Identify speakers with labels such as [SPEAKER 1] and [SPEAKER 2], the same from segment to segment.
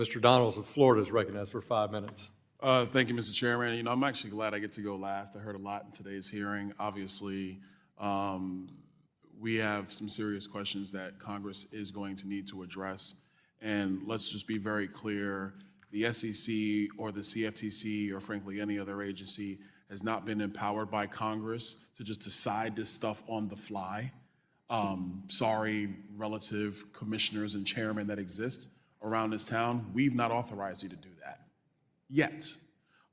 [SPEAKER 1] Mr. Donalds of Florida is recognized for 5 minutes.
[SPEAKER 2] Thank you, Mr. Chairman. You know, I'm actually glad I get to go last. I heard a lot in today's hearing. Obviously, we have some serious questions that Congress is going to need to address. And let's just be very clear, the SEC or the CFTC or frankly any other agency has not been empowered by Congress to just decide this stuff on the fly. Sorry, relative commissioners and chairmen that exist around this town, we've not authorized you to do that yet.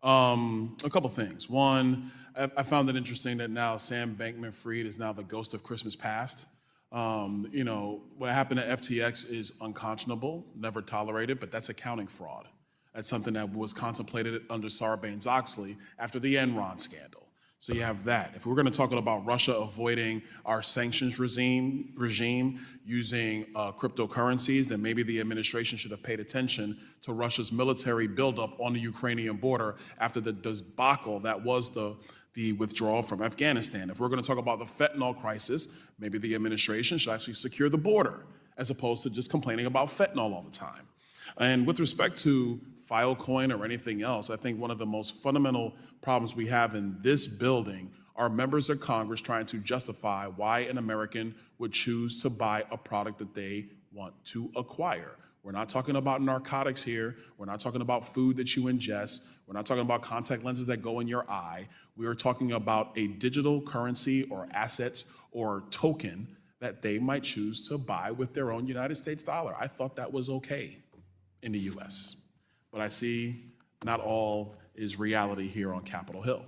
[SPEAKER 2] A couple things. One, I found it interesting that now Sam Bankman-Fried is now the ghost of Christmas past. You know, what happened at FTX is unconscionable, never tolerated, but that's accounting fraud. That's something that was contemplated under Sarbanes-Oxley after the Enron scandal. So you have that. If we're going to talk about Russia avoiding our sanctions regime using cryptocurrencies, then maybe the administration should have paid attention to Russia's military buildup on the Ukrainian border after the debacle that was the withdrawal from Afghanistan. If we're going to talk about the fentanyl crisis, maybe the administration should actually secure the border as opposed to just complaining about fentanyl all the time. And with respect to Filecoin or anything else, I think one of the most fundamental problems we have in this building are members of Congress trying to justify why an American would choose to buy a product that they want to acquire. We're not talking about narcotics here. We're not talking about food that you ingest. We're not talking about contact lenses that go in your eye. We are talking about a digital currency or assets or token that they might choose to buy with their own United States dollar. I thought that was okay in the US. But I see not all is reality here on Capitol Hill.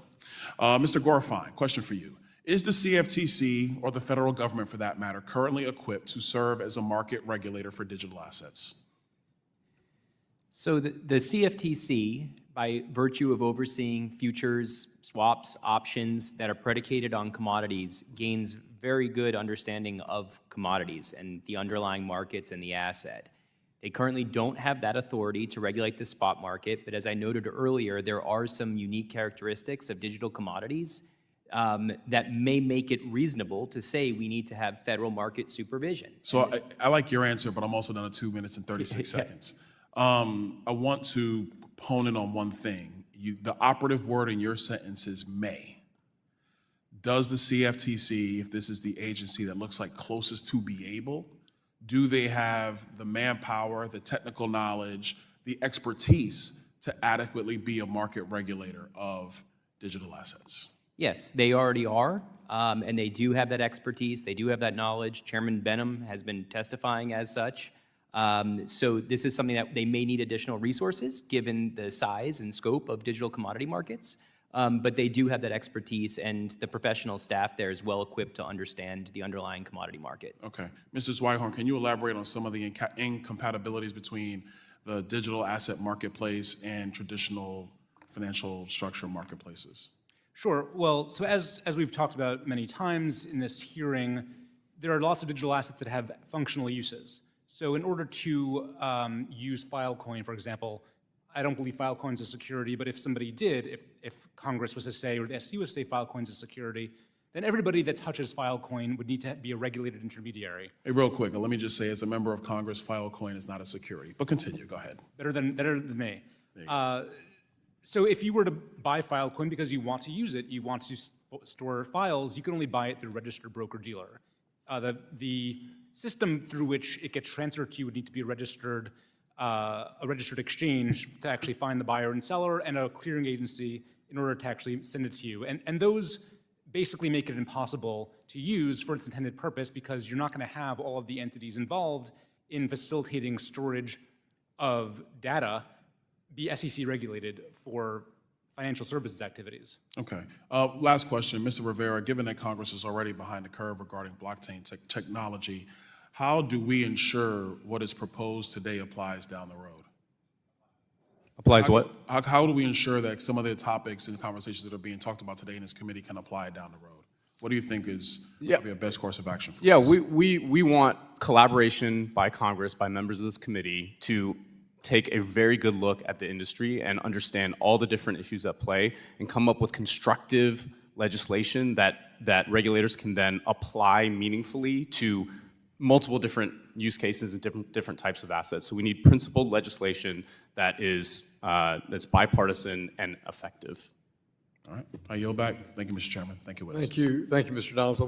[SPEAKER 2] Mr. Gorfine, question for you. Is the CFTC, or the federal government for that matter, currently equipped to serve as a market regulator for digital assets?
[SPEAKER 3] So the CFTC, by virtue of overseeing futures, swaps, options that are predicated on commodities, gains very good understanding of commodities and the underlying markets and the asset. They currently don't have that authority to regulate the spot market, but as I noted earlier, there are some unique characteristics of digital commodities that may make it reasonable to say we need to have federal market supervision.
[SPEAKER 2] So I like your answer, but I'm also down to 2 minutes and 36 seconds. I want to hone in on one thing. The operative word in your sentence is may. Does the CFTC, if this is the agency that looks like closest to be able, do they have the manpower, the technical knowledge, the expertise to adequately be a market regulator of digital assets?
[SPEAKER 3] Yes, they already are, and they do have that expertise. They do have that knowledge. Chairman Benham has been testifying as such. So this is something that they may need additional resources given the size and scope of digital commodity markets. But they do have that expertise, and the professional staff there is well equipped to understand the underlying commodity market.
[SPEAKER 2] Okay. Mr. Zweighorn, can you elaborate on some of the incompatibilities between the digital asset marketplace and traditional financial structure marketplaces?
[SPEAKER 4] Sure. Well, so as we've talked about many times in this hearing, there are lots of digital assets that have functional uses. So in order to use Filecoin, for example, I don't believe Filecoin is a security, but if somebody did, if Congress was to say, or the SEC was to say Filecoin is a security, then everybody that touches Filecoin would need to be a regulated intermediary.
[SPEAKER 2] Hey, real quick, let me just say, as a member of Congress, Filecoin is not a security, but continue, go ahead.
[SPEAKER 4] Better than me. So if you were to buy Filecoin because you want to use it, you want to store files, you can only buy it through a registered broker-dealer. The system through which it gets transferred to you would need to be a registered exchange to actually find the buyer and seller, and a clearing agency in order to actually send it to you. And those basically make it impossible to use for its intended purpose, because you're not going to have all of the entities involved in facilitating storage of data be SEC regulated for financial services activities.
[SPEAKER 2] Okay. Last question, Mr. Rivera, given that Congress is already behind the curve regarding blockchain technology, how do we ensure what is proposed today applies down the road?
[SPEAKER 5] Applies what?
[SPEAKER 2] How do we ensure that some of the topics and conversations that are being talked about today in this committee can apply down the road? What do you think is probably a best course of action for us?
[SPEAKER 5] We want collaboration by Congress, by members of this committee, to take a very good look at the industry and understand all the different issues at play and come up with constructive legislation that regulators can then apply meaningfully to multiple different use cases and different types of assets. So we need principled legislation that is that's bipartisan and effective.
[SPEAKER 2] All right, I yield back. Thank you, Mr. Chairman. Thank you, witnesses.
[SPEAKER 1] Thank you, Mr. Donaldson.